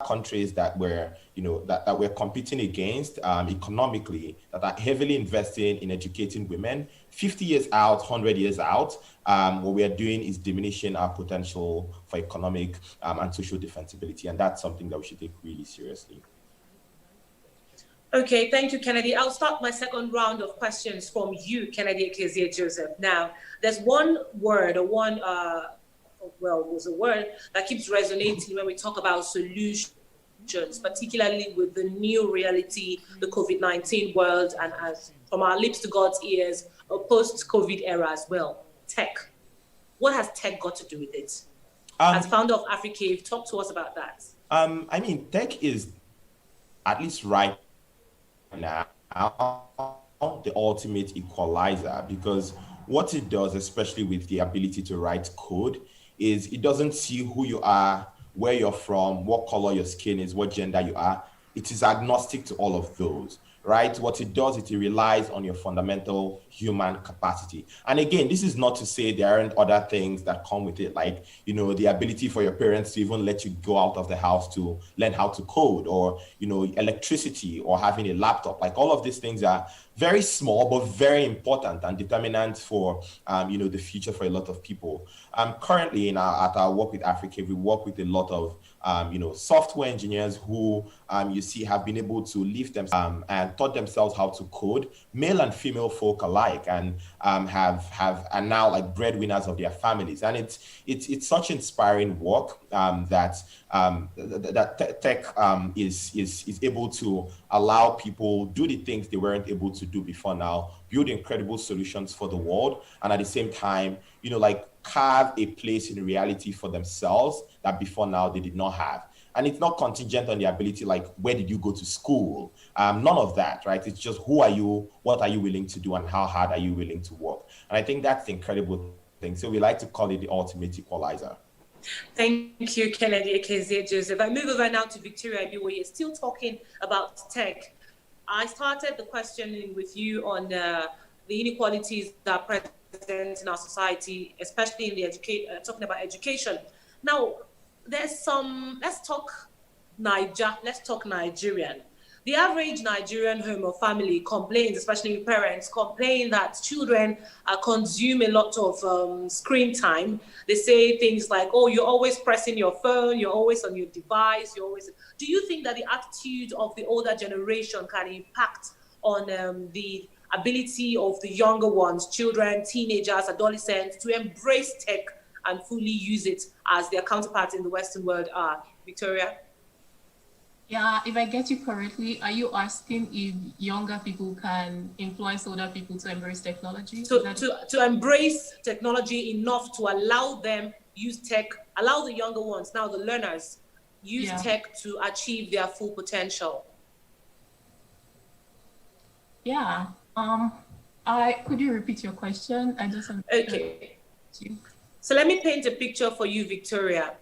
countries that we're competing against economically that are heavily investing in educating women. 50 years out, 100 years out, what we are doing is diminishing our potential for economic and social defensibility, and that's something that we should take really seriously. Okay, thank you, Kennedy. I'll start my second round of questions from you, Kennedy Ekezie-Joseph. Now, there's one word, or one, was a word that keeps resonating when we talk about solutions, particularly with the new reality, the COVID-19 world, and as from our lips to God's ears, a post-COVID era as well, tech. What has tech got to do with it? As founder of Africave, talk to us about that. I mean, tech is, at least right now, the ultimate equalizer, because what it does, especially with the ability to write code, is it doesn't see who you are, where you're from, what color your skin is, what gender you are. It is agnostic to all of those, right? What it does is it relies on your fundamental human capacity. And again, this is not to say there aren't other things that come with it, like, the ability for your parents to even let you go out of the house to learn how to code, or, electricity, or having a laptop. Like, all of these things are very small, but very important and determinant for, the future for a lot of people. Currently at our work with Africave, we work with a lot of, software engineers who you see have been able to lift them and taught themselves how to code, male and female folk alike, and are now like breadwinners of their families. And it's such inspiring work that tech is able to allow people do the things they weren't able to do before now, build incredible solutions for the world, and at the same time, carve a place in reality for themselves that before now they did not have. And it's not contingent on the ability, like, where did you go to school? None of that, right? It's just, who are you, what are you willing to do, and how hard are you willing to work? And I think that's the incredible thing. So we like to call it the ultimate equalizer. Thank you, Kennedy Ekezie-Joseph. I move over now to Victoria Ibiwoye, still talking about tech. I started the questioning with you on the inequalities that are present in our society, especially in the talking about education. Now, there's let's talk Nigerian. The average Nigerian home or family complains, especially parents, complain that children consume a lot of screen time. They say things like, oh, you're always pressing your phone, you're always on your device, Do you think that the attitude of the older generation can impact on the ability of the younger ones, children, teenagers, adolescents, to embrace tech and fully use it as their counterparts in the Western world are? Victoria? Yeah, if I get you correctly, are you asking if younger people can influence older people to embrace technology? To embrace technology enough to allow them use tech, allow the younger ones, now the learners, use tech to achieve their full potential? Yeah. Could you repeat your question? Okay. So let me paint a picture for you, Victoria.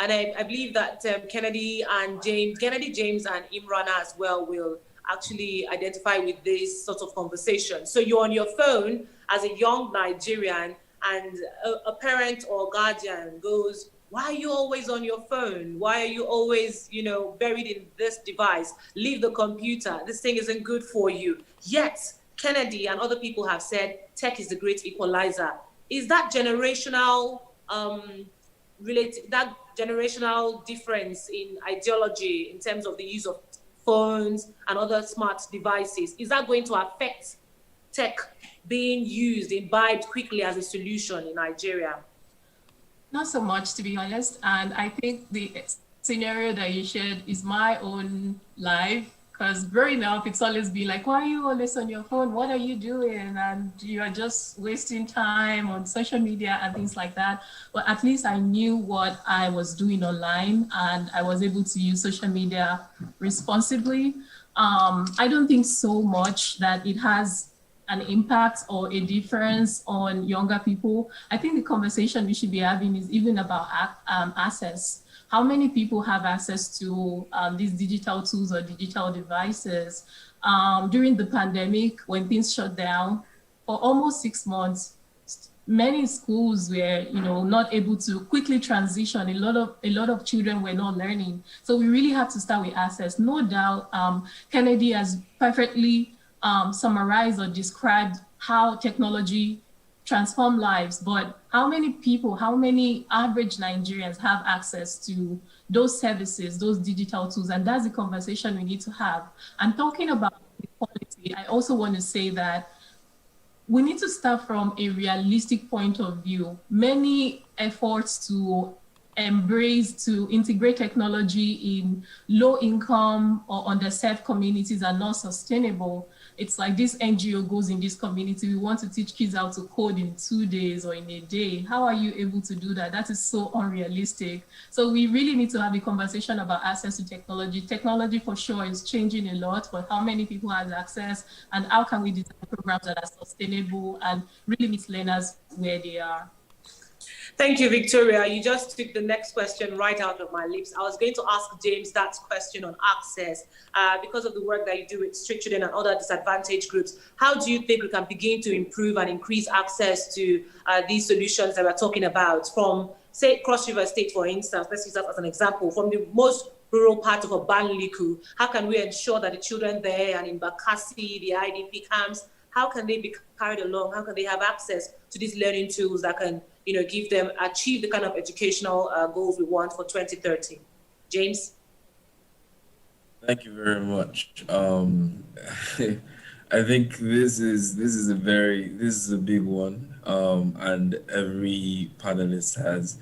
And I believe that Kennedy, James, and Imrana as well will actually identify with this sort of conversation. So you're on your phone as a young Nigerian, and a parent or guardian goes, why are you always on your phone? Why are you always, buried in this device? Leave the computer. This thing isn't good for you. Yet, Kennedy and other people have said tech is the great equalizer. Is that generational difference in ideology in terms of the use of phones and other smart devices, is that going to affect tech being imbibed quickly as a solution in Nigeria? Not so much, to be honest. And I think the scenario that you shared is my own life, because growing up, it's always been like, why are you always on your phone? What are you doing? And you're just wasting time on social media and things like that. But at least I knew what I was doing online, and I was able to use social media responsibly. I don't think so much that it has an impact or a difference on younger people. I think the conversation we should be having is even about access. How many people have access to these digital tools or digital devices? During the pandemic, when things shut down for almost 6 months, many schools were, not able to quickly transition. A lot of children were not learning. So we really have to start with access. No doubt, Kennedy has perfectly summarized or described how technology transform lives, but how many people, how many average Nigerians have access to those services, those digital tools? And that's the conversation we need to have. And talking about equality, I also want to say that we need to start from a realistic point of view. Many efforts to integrate technology in low income or underserved communities are not sustainable. It's like this NGO goes in this community, we want to teach kids how to code in 2 days or in a day. How are you able to do that? That is so unrealistic. So we really need to have a conversation about access to technology. Technology for sure is changing a lot, but how many people have access, and how can we design programs that are sustainable and really meet learners where they are? Thank you, Victoria. You just took the next question right out of my lips. I was going to ask James that question on access because of the work that you do with street children and other disadvantaged groups. How do you think we can begin to improve and increase access to these solutions that we're talking about from, say, Cross River State, for instance? Let's use that as an example. From the most rural part of Obanliku, how can we ensure that the children there and in Bakassi, the IDP camps, how can they be carried along? How can they have access to these learning tools that can, give them achieve the kind of educational goals we want for 2030? James? Thank you very much. I think this is a big one, and every panelist has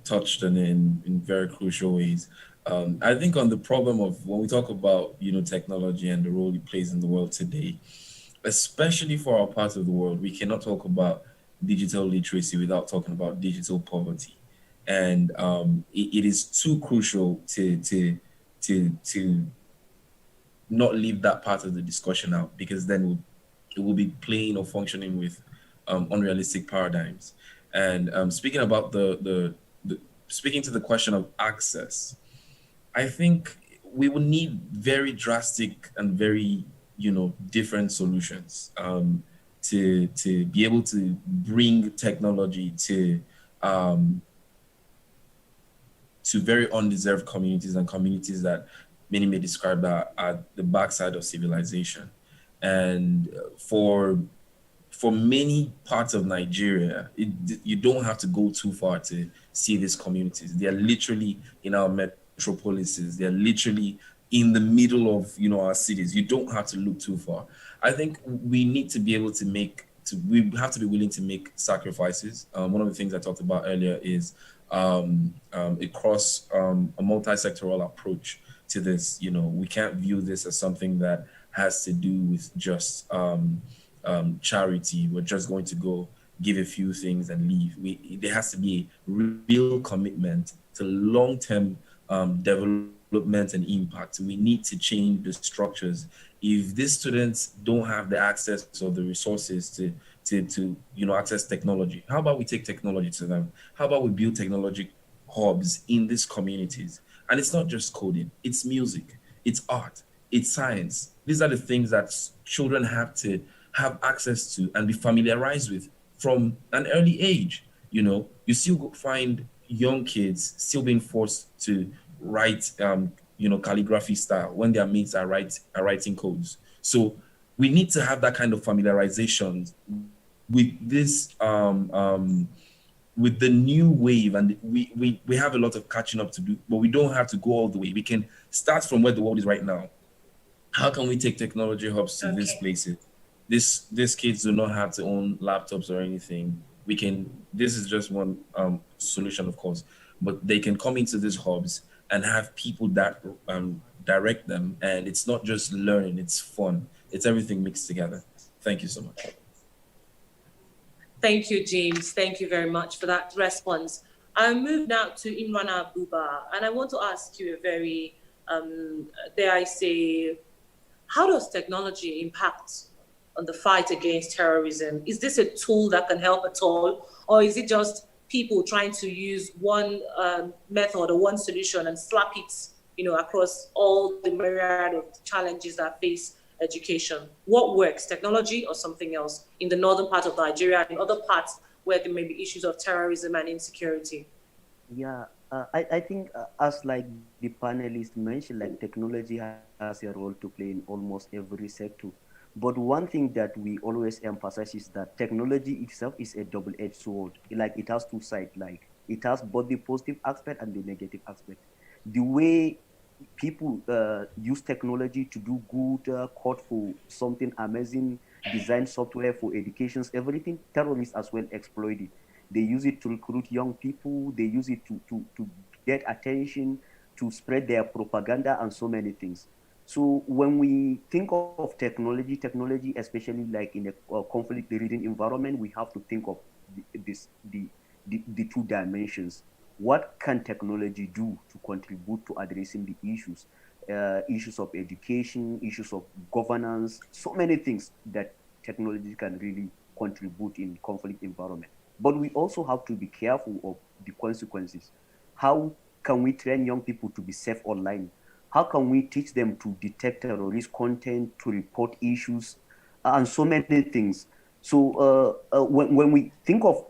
touched on it in very crucial ways. I think on the problem of when we talk about technology and the role it plays in the world today, especially for our part of the world, we cannot talk about digital literacy without talking about digital poverty. And it is too crucial to not leave that part of the discussion out, because then it will be playing or functioning with unrealistic paradigms. And speaking about speaking to the question of access, I think we will need very drastic and very different solutions to be able to bring technology to very undeserved communities and communities that many may describe that at the backside of civilization. And for many parts of Nigeria, you don't have to go too far to see these communities. They are literally in our metropolises. They are literally in the middle of our cities. You don't have to look too far. I think we need to be able to we have to be willing to make sacrifices. One of the things I talked about earlier is a multi-sectoral approach to this. We can't view this as something that has to do with just charity. We're just going to go give a few things and leave. There has to be a real commitment to long-term development and impact. We need to change the structures. If these students don't have the access or the resources to access technology, how about we take technology to them? How about we build technology hubs in these communities? And it's not just coding, it's music, it's art, it's science. These are the things that children have to have access to and be familiarized with from an early age. You still find young kids still being forced to write calligraphy style when their mates are writing codes. So we need to have that kind of familiarization with this with the new wave, and we have a lot of catching up to do, but we don't have to go all the way. We can start from where the world is right now. How can we take technology hubs to these places? These kids do not have to own laptops or anything. This is just one solution, of course, but they can come into these hubs and have people that direct them. And it's not just learning, it's fun. It's everything mixed together. Thank you so much. Thank you, James. Thank you very much for that response. I'll move now to Imrana Abuba, and I want to ask you a very, dare I say, how does technology impact on the fight against terrorism? Is this a tool that can help at all? Or is it just people trying to use one method or one solution and slap it, across all the myriad of challenges that face education? What works, technology or something else in the northern part of Nigeria and other parts where there may be issues of terrorism and insecurity? Yeah, I think as like the panelists mentioned, like technology has a role to play in almost every sector. But one thing that we always emphasize is that technology itself is a double-edged sword. Like it has two sides. Like it has both the positive aspect and the negative aspect. The way people use technology to do good code for something amazing, design software for educations, everything, terrorists as well exploit it. They use it to recruit young people. They use it to get attention, to spread their propaganda and so many things. So when we think of technology, especially like in a conflict-ridden environment, we have to think of the two dimensions. What can technology do to contribute to addressing the issues? Issues of education, issues of governance, so many things that technology can really contribute in conflict environment. But we also have to be careful of the consequences. How can we train young people to be safe online? How can we teach them to detect terrorist content, to report issues, and so many things? So when we think of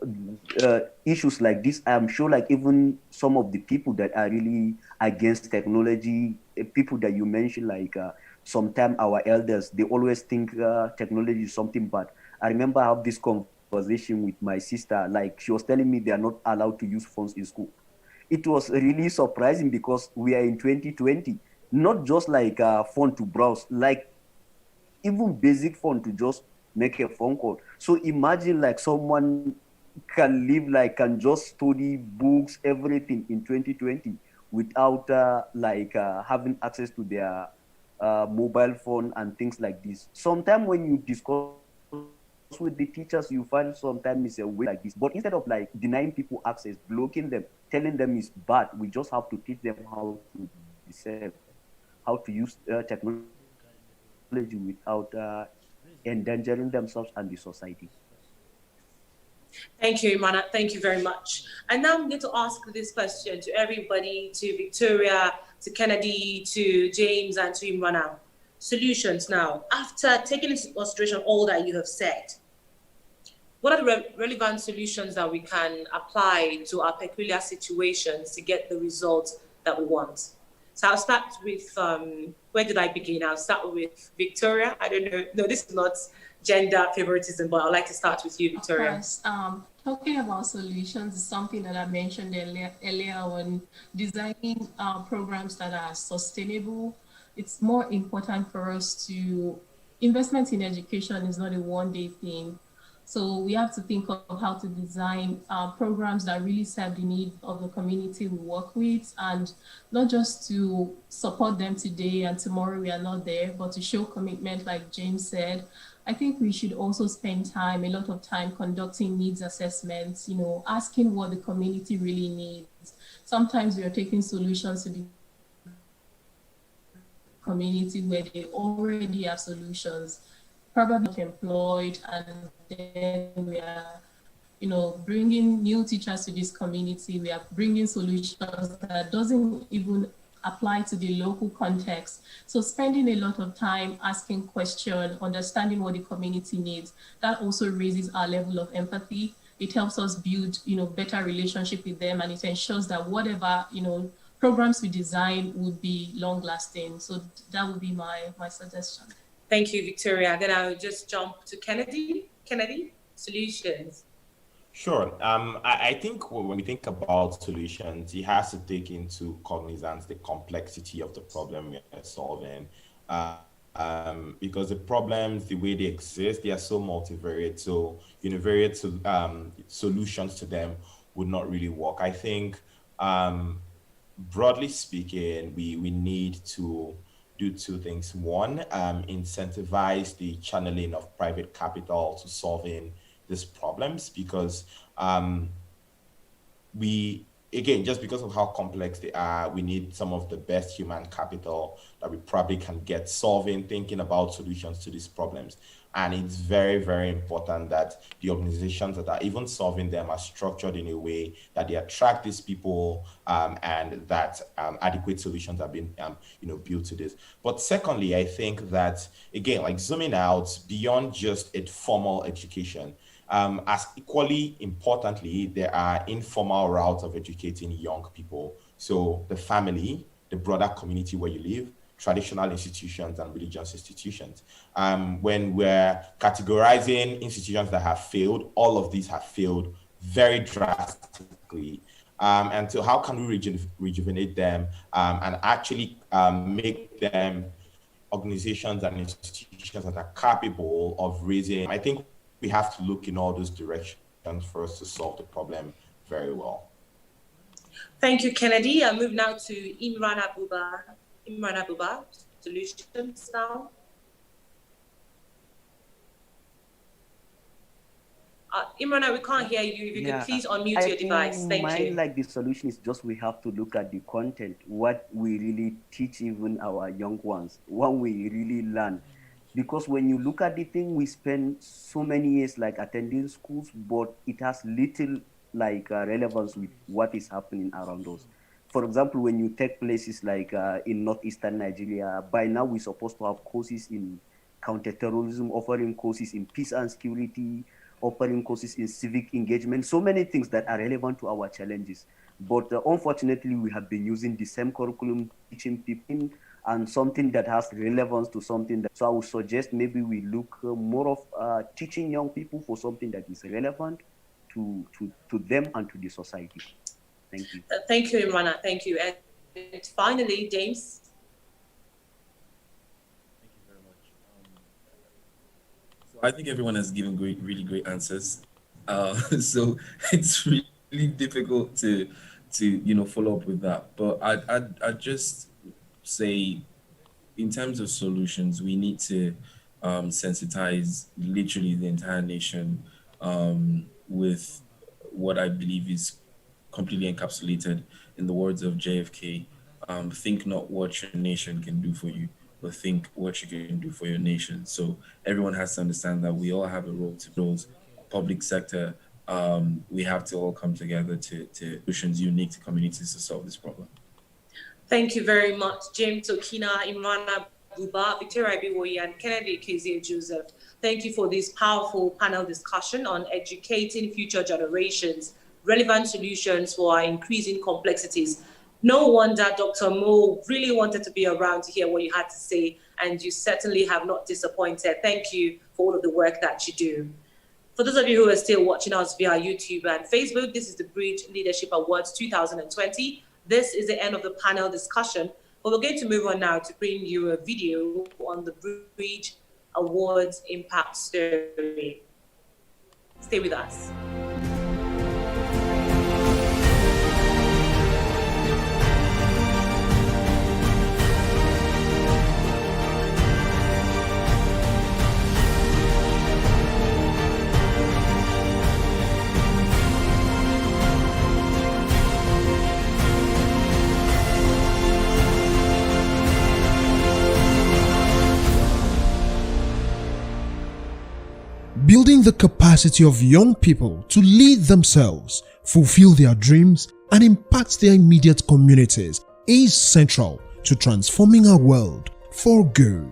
issues like this, I'm sure like even some of the people that are really against technology, people that you mentioned, like sometimes our elders, they always think technology is something bad. I remember I have this conversation with my sister, like she was telling me they are not allowed to use phones in school. It was really surprising because we are in 2020, not just like a phone to browse, like even basic phone to just make a phone call. So imagine like someone can live like can just study books, everything in 2020 without having access to their mobile phone and things like this. Sometimes when you discuss with the teachers, you find sometimes it's a way like this. But instead of like denying people access, blocking them, telling them it's bad, we just have to teach them how to be safe, how to use technology without endangering themselves and the society. Thank you, Imana. Thank you very much. And now I'm going to ask this question to everybody, to Victoria, to Kennedy, to James, and to Imana. Solutions now. After taking into consideration all that you have said, what are the relevant solutions that we can apply to our peculiar situations to get the results that we want? So I'll start with, where did I begin? I'll start with Victoria. I don't know. No, this is not gender favoritism, but I'd like to start with you, Victoria. Of course, talking about solutions is something that I mentioned earlier on designing programs that are sustainable. It's more important for us to, investment in education is not a one-day thing. So we have to think of how to design programs that really serve the need of the community we work with, and not just to support them today and tomorrow we are not there, but to show commitment, like James said. I think we should also spend time, a lot of time, conducting needs assessments, asking what the community really needs. Sometimes we are taking solutions to the community where they already have solutions, probably not employed, and then we are bringing new teachers to this community. We are bringing solutions that doesn't even apply to the local context. So spending a lot of time asking questions, understanding what the community needs, that also raises our level of empathy. It helps us build, better relationship with them, and it ensures that whatever, programs we design would be long lasting. So that would be my suggestion. Thank you, Victoria. Then I'll just jump to Kennedy. Kennedy, solutions. Sure. I think when we think about solutions, it has to take into cognizance the complexity of the problem we are solving. Because the problems, the way they exist, they are so multivariate. So univariate solutions to them would not really work. I think, broadly speaking, we need to do two things. One, incentivize the channeling of private capital to solving these problems, because we again, just because of how complex they are, we need some of the best human capital that we probably can get solving, thinking about solutions to these problems. And it's very, very important that the organizations that are even solving them are structured in a way that they attract these people, and that adequate solutions have been built to this. But secondly, I think that, again, like zooming out beyond just a formal education, as equally importantly, there are informal routes of educating young people. So the family, the broader community where you live, traditional institutions and religious institutions. When we're categorizing institutions that have failed, all of these have failed very drastically. And so how can we rejuvenate them, and actually make them organizations and institutions that are capable of raising? I think we have to look in all those directions for us to solve the problem very well. Thank you, Kennedy. I move now to Imran Abuba. Imran Abuba, solutions now. Imran, we can't hear you. If you could please unmute your device. Thank you. Like the solution is just we have to look at the content, what we really teach even our young ones, what we really learn. Because when you look at the thing, we spend so many years like attending schools, but it has little like relevance with what is happening around us. For example, when you take places like in northeastern Nigeria, by now we're supposed to have courses in counterterrorism, offering courses in peace and security, offering courses in civic engagement, so many things that are relevant to our challenges. But unfortunately, we have been using the same curriculum, teaching people, and something that has relevance to something that, so I would suggest maybe we look more of teaching young people for something that is relevant to them and to the society. Thank you. Thank you, Imran. Thank you. And finally, James. Thank you very much. So I think everyone has given really great answers. So it's really difficult to follow up with that. But I'd just say, in terms of solutions, we need to sensitize literally the entire nation with what I believe is completely encapsulated in the words of JFK. Think not what your nation can do for you, but think what you can do for your nation. So everyone has to understand that we all have a role to play. Public sector, we have to all come together to solutions unique to communities to solve this problem. Thank you very much, James Okina, Imran Abuba, Victoria Ibiwoye, and Kennedy Kezia Joseph. Thank you for this powerful panel discussion on educating future generations, relevant solutions for our increasing complexities. No wonder Dr. Mo really wanted to be around to hear what you had to say, and you certainly have not disappointed. Thank you for all of the work that you do. For those of you who are still watching us via YouTube and Facebook, this is the Bridge Leadership Awards 2020. This is the end of the panel discussion, but we're going to move on now to bring you a video on the Bridge Awards impact story. Stay with us. Building the capacity of young people to lead themselves, fulfill their dreams, and impact their immediate communities is central to transforming our world for good.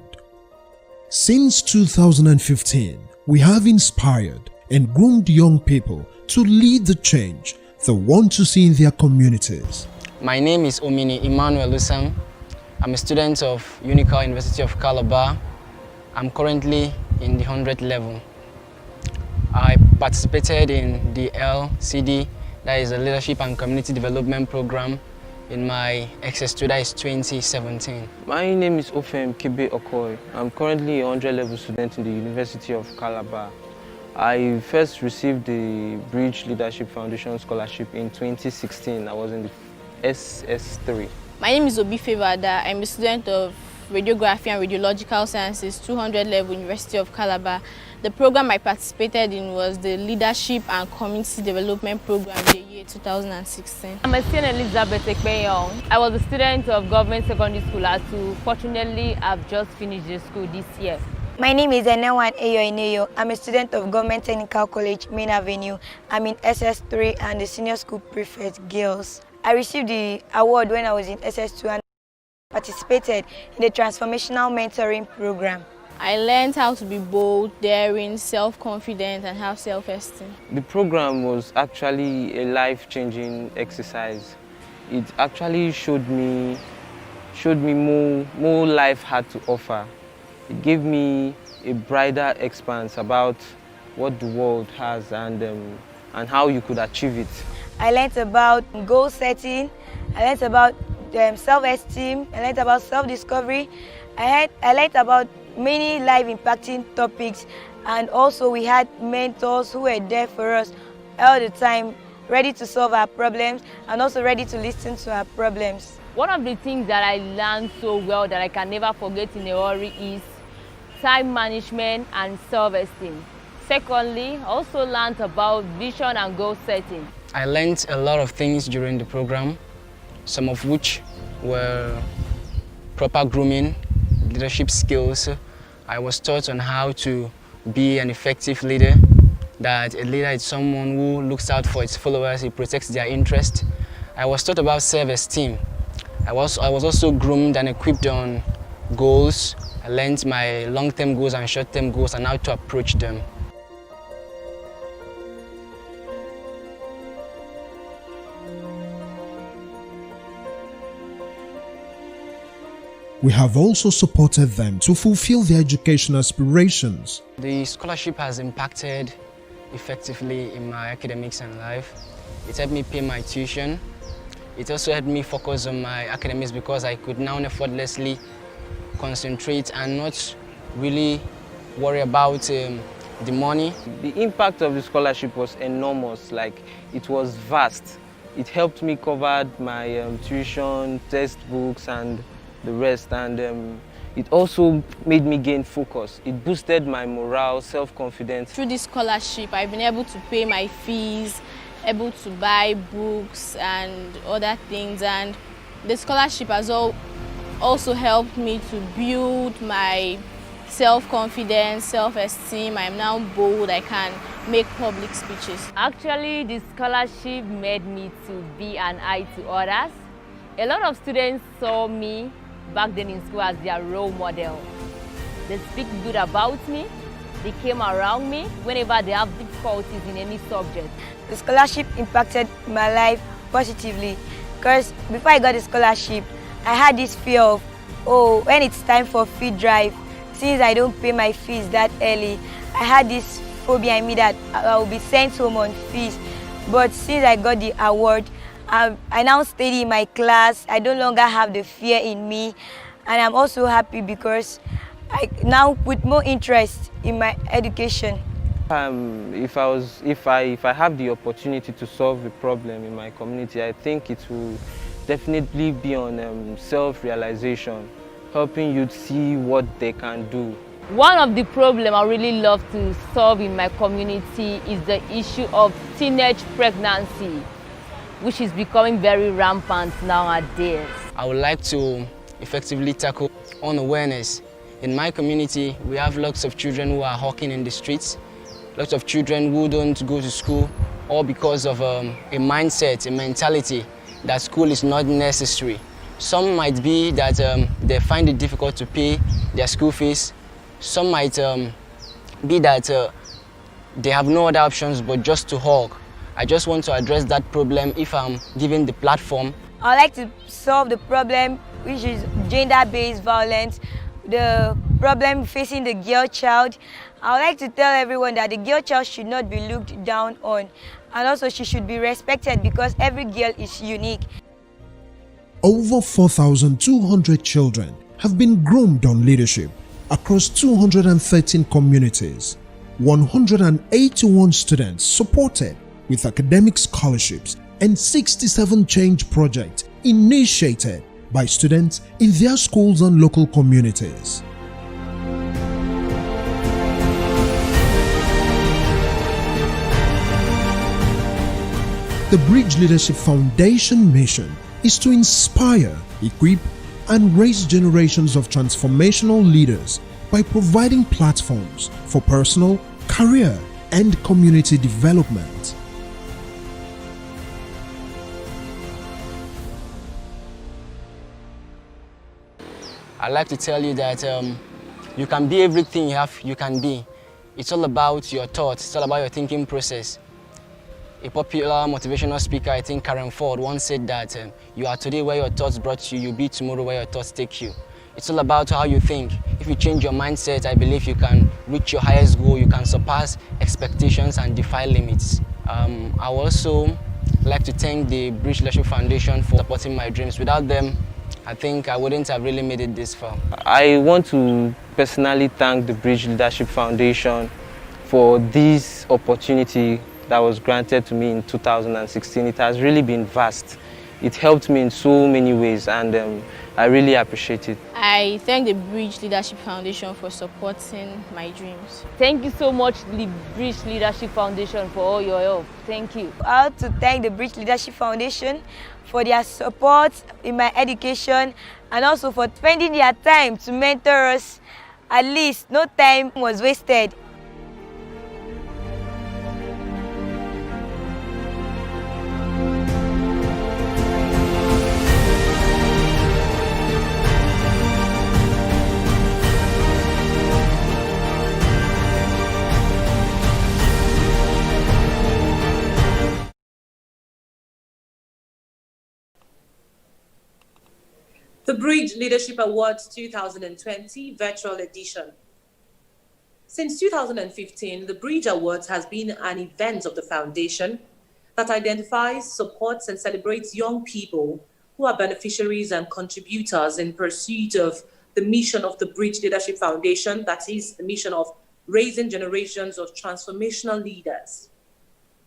Since 2015, we have inspired and groomed young people to lead the change they want to see in their communities. My name is Omini Emmanuel Usam. I'm a student of Unical University of Calabar. I'm currently in the 100th level. I participated in the LCD, that is a Leadership and Community Development Program, in my SS2, that is 2017. My name is Ofem Kibe Okoy. I'm currently a 100 level student in the University of Calabar. I first received the Bridge Leadership Foundation Scholarship in 2016. I was in the SS3. My name is Obi Fevada. I'm a student of Radiography and Radiological Sciences, 200 level, University of Calabar. The program I participated in was the Leadership and Community Development Program in the year 2016. I'm Etienne Elizabeth Ekpenyong. I was a student of Government Secondary School Atu. Fortunately, I've just finished the school this year. My name is Enewan Eyo. I'm a student of Government Technical College, Main Avenue. I'm in SS3 and the Senior School Prefect Girls. I received the award when I was in SS2 and participated in the Transformational Mentoring Program. I learned how to be bold, daring, self-confident, and have self-esteem. The program was actually a life-changing exercise. It actually showed me more life had to offer. It gave me a brighter expanse about what the world has and how you could achieve it. I learned about goal setting, I learned about self-esteem, I learned about self-discovery, I learned about many life-impacting topics, and also we had mentors who were there for us all the time, ready to solve our problems and also ready to listen to our problems. One of the things that I learned so well that I can never forget in a hurry is time management and self-esteem. Secondly, I also learned about vision and goal setting. I learned a lot of things during the program, some of which were proper grooming, leadership skills. I was taught on how to be an effective leader, that a leader is someone who looks out for its followers, he protects their interest. I was taught about self-esteem. I was also groomed and equipped on goals. I learned my long-term goals and short-term goals and how to approach them. We have also supported them to fulfill their education aspirations. The scholarship has impacted effectively in my academics and life. It helped me pay my tuition. It also helped me focus on my academics because I could now effortlessly concentrate and not really worry about the money. The impact of the scholarship was enormous, like it was vast. It helped me cover my tuition, textbooks and the rest, and it also made me gain focus. It boosted my morale, self-confidence. Through this scholarship, I've been able to pay my fees, able to buy books and other things, and the scholarship has also helped me to build my self-confidence, self-esteem. I'm now bold, I can make public speeches. Actually, the scholarship made me to be an eye to others. A lot of students saw me back then in school as their role model. They speak good about me, they came around me whenever they have difficulties in any subject. The scholarship impacted my life positively because before I got the scholarship, I had this fear of, oh, when it's time for fee drive, since I don't pay my fees that early, I had this phobia in me that I will be sent home on fees. But since I got the award, I now study in my class. I no longer have the fear in me, and I'm also happy because I now put more interest in my education. If I have the opportunity to solve a problem in my community, I think it will definitely be on self-realization, helping youth see what they can do. One of the problems I really love to solve in my community is the issue of teenage pregnancy, which is becoming very rampant nowadays. I would like to effectively tackle unawareness. In my community, we have lots of children who are hawking in the streets, lots of children who don't go to school, all because of a mindset, a mentality that school is not necessary. Some might be that they find it difficult to pay their school fees. Some might be that they have no other options but just to hawk. I just want to address that problem if I'm given the platform. I'd like to solve the problem, which is gender-based violence, the problem facing the girl child. I would like to tell everyone that the girl child should not be looked down on, and also she should be respected because every girl is unique. Over 4,200 children have been groomed on leadership across 213 communities. 181 students supported with academic scholarships and 67 change projects initiated by students in their schools and local communities. The Bridge Leadership Foundation mission is to inspire, equip, and raise generations of transformational leaders by providing platforms for personal, career, and community development. I'd like to tell you that you can be everything you can be. It's all about your thoughts, it's all about your thinking process. A popular motivational speaker, I think Karen Ford, once said that you are today where your thoughts brought you, you'll be tomorrow where your thoughts take you. It's all about how you think. If you change your mindset, I believe you can reach your highest goal, you can surpass expectations and defy limits. I would also like to thank the Bridge Leadership Foundation for supporting my dreams. Without them, I think I wouldn't have really made it this far. I want to personally thank the Bridge Leadership Foundation for this opportunity that was granted to me in 2016. It has really been vast. It helped me in so many ways, and I really appreciate it. I thank the Bridge Leadership Foundation for supporting my dreams. Thank you so much, the Bridge Leadership Foundation, for all your help. Thank you. I want to thank the Bridge Leadership Foundation for their support in my education and also for spending their time to mentor us. At least no time was wasted. The Bridge Leadership Awards 2020 Virtual Edition. Since 2015, the Bridge Awards has been an event of the foundation that identifies, supports, and celebrates young people who are beneficiaries and contributors in pursuit of the mission of the Bridge Leadership Foundation, that is the mission of raising generations of transformational leaders.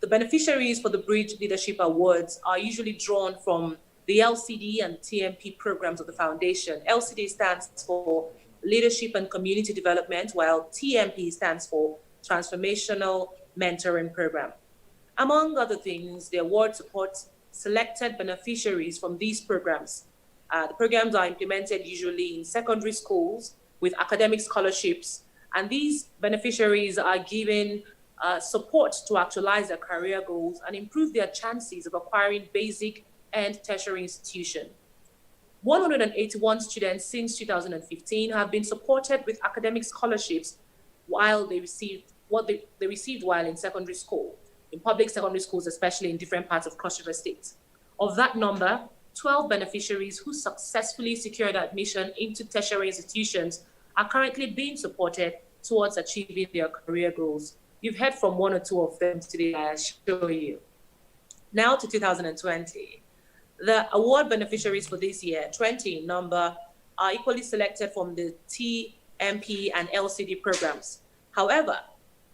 The beneficiaries for the Bridge Leadership Awards are usually drawn from the LCD and TMP programs of the foundation. LCD stands for Leadership and Community Development, while TMP stands for Transformational Mentoring Program. Among other things, the award supports selected beneficiaries from these programs. The programs are implemented usually in secondary schools with academic scholarships, and these beneficiaries are given support to actualize their career goals and improve their chances of acquiring basic and tertiary institution. 181 students since 2015 have been supported with academic scholarships while they received they received while in secondary school, in public secondary schools, especially in different parts of Cross River State. Of that number, 12 beneficiaries who successfully secured admission into tertiary institutions are currently being supported towards achieving their career goals. You've heard from one or two of them today, I assure you. Now to 2020. The award beneficiaries for this year, 20 in number, are equally selected from the TMP and LCD programs. However,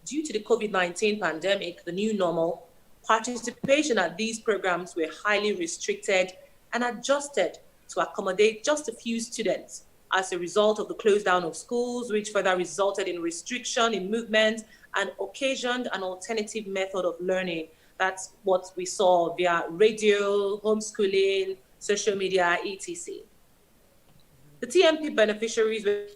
due to the COVID-19 pandemic, the new normal, participation at these programs were highly restricted and adjusted to accommodate just a few students as a result of the close down of schools, which further resulted in restriction in movement and occasioned an alternative method of learning. That's what we saw via radio, homeschooling, social media, etc. The TMP beneficiaries were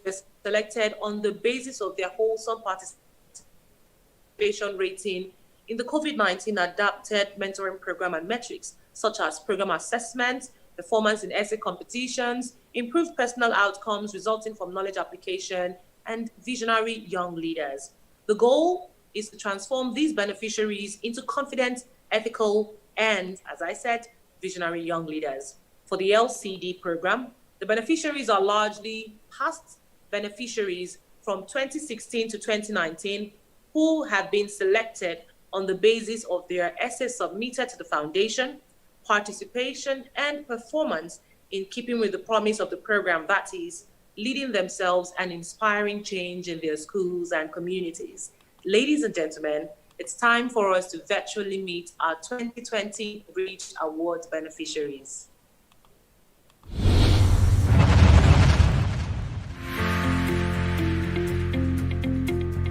selected on the basis of their wholesome participation rating in the COVID-19 adapted mentoring program and metrics, such as program assessment, performance in essay competitions, improved personal outcomes resulting from knowledge application, and visionary young leaders. The goal is to transform these beneficiaries into confident, ethical, and, as I said, visionary young leaders. For the LCD program, the beneficiaries are largely past beneficiaries from 2016 to 2019 who have been selected on the basis of their essays submitted to the foundation, participation, and performance in keeping with the promise of the program, that is, leading themselves and inspiring change in their schools and communities. Ladies and gentlemen, it's time for us to virtually meet our 2020 Bridge Awards beneficiaries.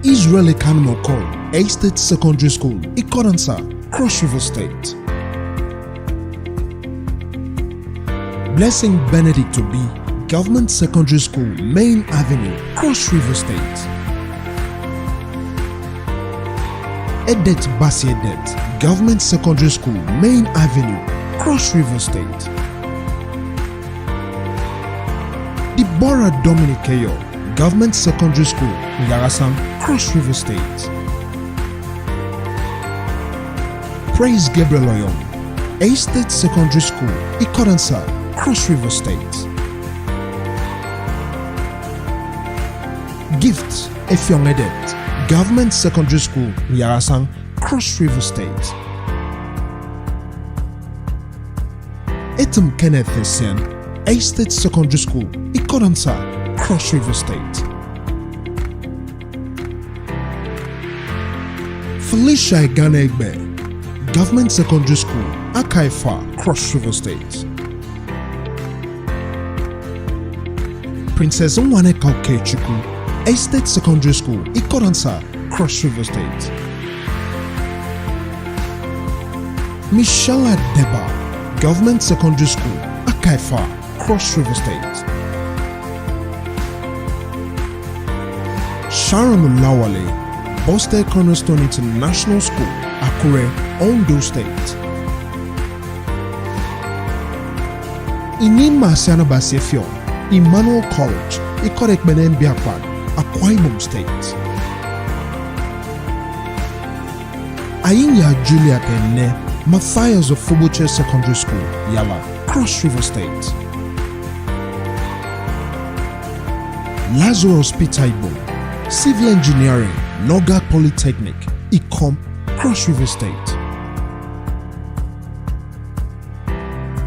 Israeli Kanmoko, A State Secondary School, Ikodansa, Cross River State. Blessing Benedict Obi, Government Secondary School, Main Avenue, Cross River State. Edet Basi Edet, Government Secondary School, Main Avenue, Cross River State. Deborah Dominic Keyo, Government Secondary School, Yarasan, Cross River State. Praise Gabriel Oyom, A State Secondary School, Ikodansa, Cross River State. Gift Effiong Edet, Government Secondary School, Yarasan, Cross River State. Etum Kenneth Essien, A State Secondary School, Ikodansa, Cross River State. Felicia Egane Egbe, Government Secondary School, Akaifa, Cross River State. Princess Nwane Kaukechukwu, A State Secondary School, Ikodansa, Cross River State. Michelle Deba, Government Secondary School, Akaifa, Cross River State. Sharon Lawale, Boste Cornerstone International School, Akure, Ondo State. Inima Sianabasi Effiong, Emmanuel College, Ikodekbene Mbiakpan, Akwa Ibom State. Ayinya Julia Kenne, Matthias of Foboche Secondary School, Yala, Cross River State. Lazarus Peter Ibo, Civil Engineering, Nogak Polytechnic, Ikom, Cross River State.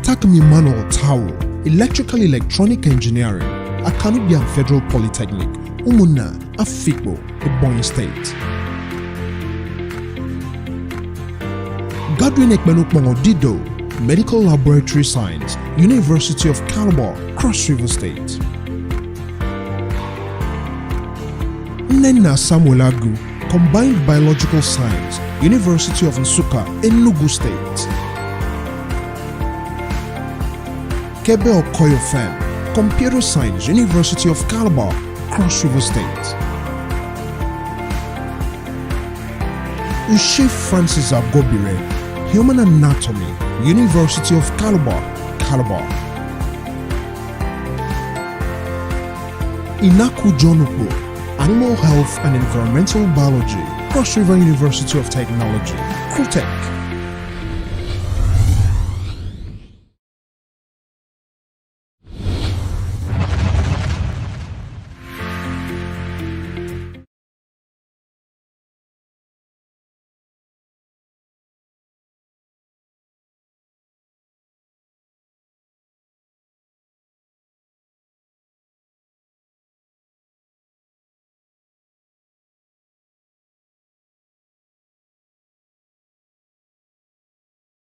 Takumi Manuel Tao, Electrical Electronic Engineering, Akanubian Federal Polytechnic, Umuna, Afikpo, Ebonyi State. Godwin Ekmenukmongo Dido, Medical Laboratory Science, University of Calabar, Cross River State. Nnenna Samuel Agu, Combined Biological Science, University of Nsukka, Enugu State. Kebe Okoyo Fem, Computer Science, University of Calabar, Cross River State. Ushe Francis Agobire, Human Anatomy, University of Calabar, Calabar. Inaku Jonukbo, Animal Health and Environmental Biology, Cross River University of Technology, CRUTEC.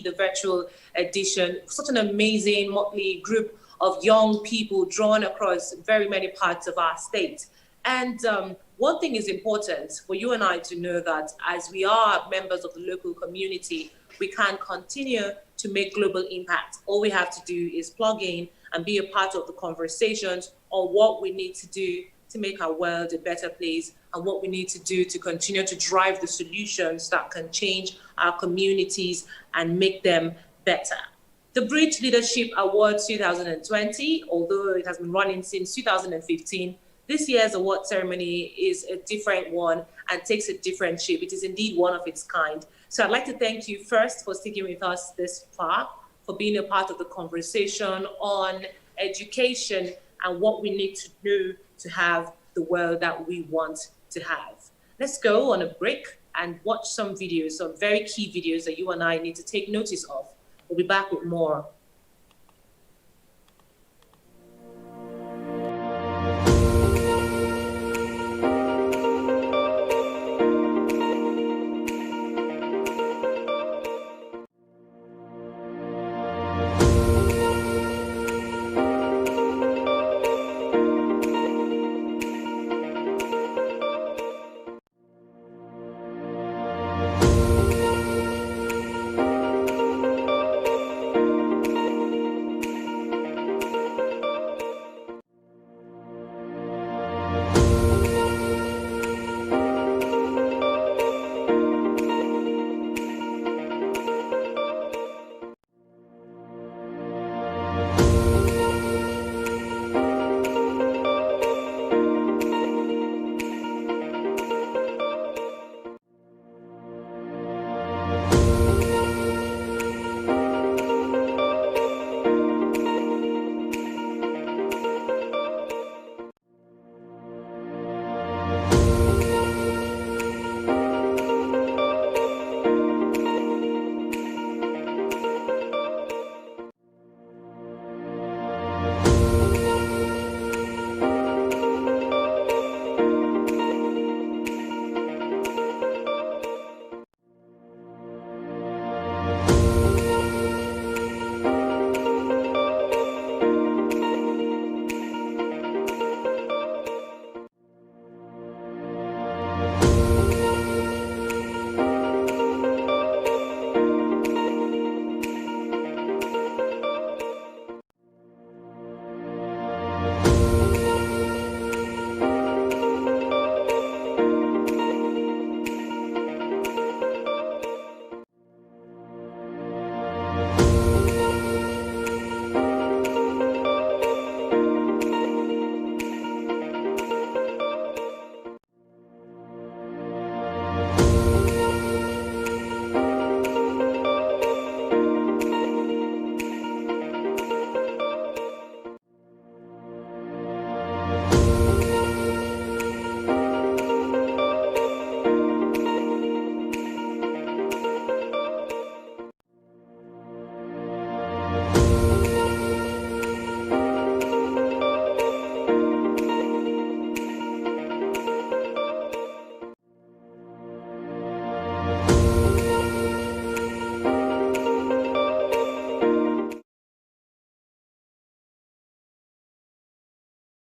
The virtual edition, such an amazing motley group of young people drawn across very many parts of our state. And one thing is important for you and I to know, that as we are members of the local community, we can continue to make global impact. All we have to do is plug in and be a part of the conversations on what we need to do to make our world a better place, and what we need to do to continue to drive the solutions that can change our communities and make them better. The Bridge Leadership Award 2020, although it has been running since 2015, this year's award ceremony is a different one and takes a different shape. It is indeed one of its kind. So I'd like to thank you first for sticking with us this far, for being a part of the conversation on education and what we need to do to have the world that we want to have. Let's go on a break and watch some videos, some very key videos that you and I need to take notice of. We'll be back with more.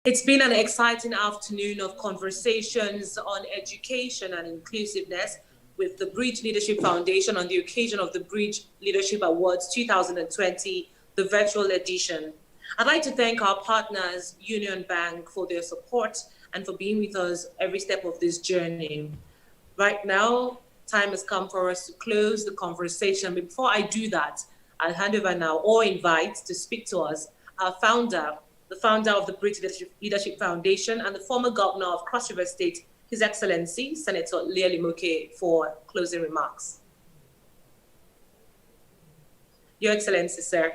It's been an exciting afternoon of conversations on education and inclusiveness with the Bridge Leadership Foundation on the occasion of the Bridge Leadership Awards 2020, the virtual edition. I'd like to thank our partners, Union Bank, for their support and for being with us every step of this journey. Right now, time has come for us to close the conversation. But before I do that, I'll hand over now or invite to speak to us our founder, the founder of the Bridge Leadership Foundation and the former governor of Cross River State, His Excellency, Senator Leah Limoke, for closing remarks. Your Excellency, sir.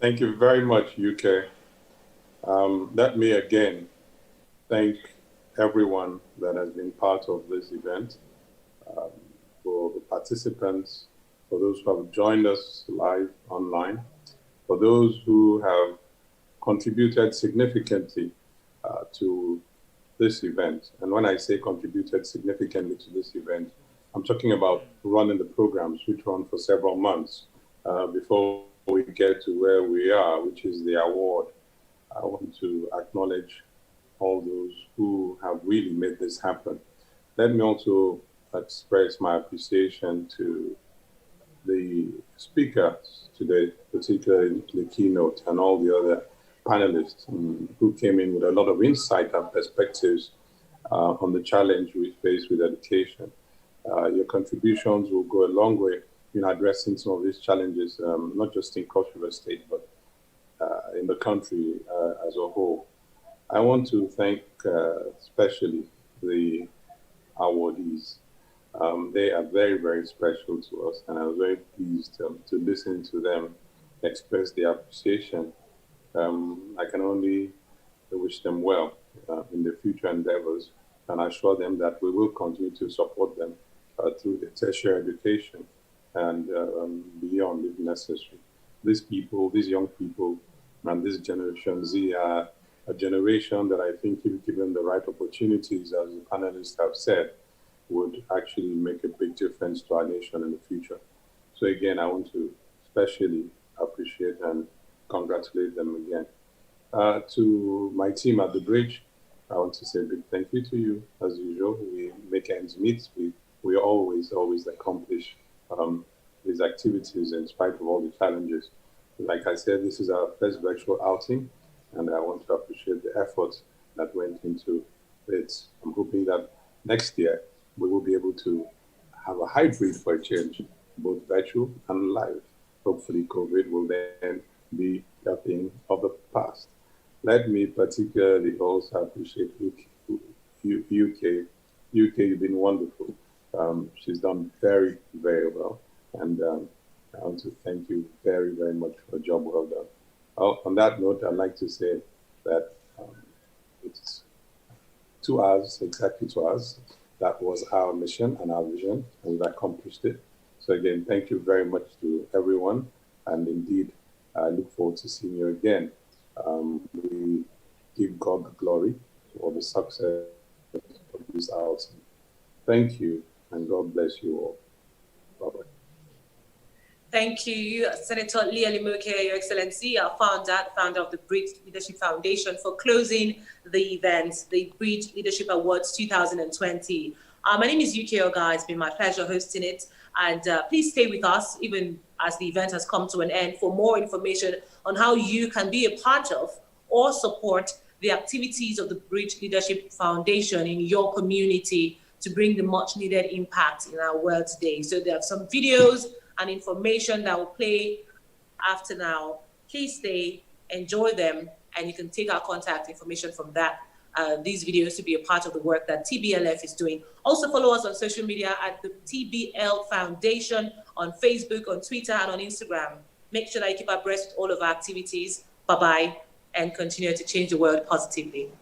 Thank you very much, UK. Let me again thank everyone that has been part of this event, for the participants, for those who have joined us live online, for those who have contributed significantly to this event. And when I say contributed significantly to this event, I'm talking about running the programs, which run for several months before we get to where we are, which is the award. I want to acknowledge all those who have really made this happen. Let me also express my appreciation to the speakers today, particularly the keynote, and all the other panelists who came in with a lot of insight and perspectives on the challenge we face with education. Your contributions will go a long way in addressing some of these challenges, not just in Cross River State, but in the country as a whole. I want to thank especially the awardees. They are very, very special to us, and I was very pleased to listen to them express their appreciation. I can only wish them well in their future endeavors and assure them that we will continue to support them through the tertiary education and beyond if necessary. These people, these young people, and this Generation Z are a generation that I think, if given the right opportunities, as the panelists have said, would actually make a big difference to our nation in the future. So again, I want to especially appreciate and congratulate them again. To my team at the Bridge, I want to say a big thank you to you. As usual, we make ends meet. We always accomplish these activities in spite of all the challenges. Like I said, this is our first virtual outing, and I want to appreciate the efforts that went into it. I'm hoping that next year we will be able to have a hybrid for a change, both virtual and live. Hopefully COVID will then be a thing of the past. Let me particularly also appreciate UK. UK, you've been wonderful. She's done very, very well. And I want to thank you very, very much for a job well done. On that note, I'd like to say that it's 2 hours, exactly 2 hours. That was our mission and our vision, and we've accomplished it. So again, thank you very much to everyone. And indeed, I look forward to seeing you again. We give God the glory for the success of this outing. Thank you, and God bless you all. Bye-bye. Thank you, Senator Leah Limoke, Your Excellency, our founder of the Bridge Leadership Foundation, for closing the event, the Bridge Leadership Awards 2020. My name is UK Oga. It's been my pleasure hosting it. And please stay with us, even as the event has come to an end, for more information on how you can be a part of or support the activities of the Bridge Leadership Foundation in your community to bring the much needed impact in our world today. So there are some videos and information that will play after now. Please stay, enjoy them, and you can take our contact information from these videos to be a part of the work that TBLF is doing. Also follow us on social media at the TBL Foundation on Facebook, on Twitter, and on Instagram. Make sure that you keep abreast with all of our activities. Bye-bye, and continue to change the world positively.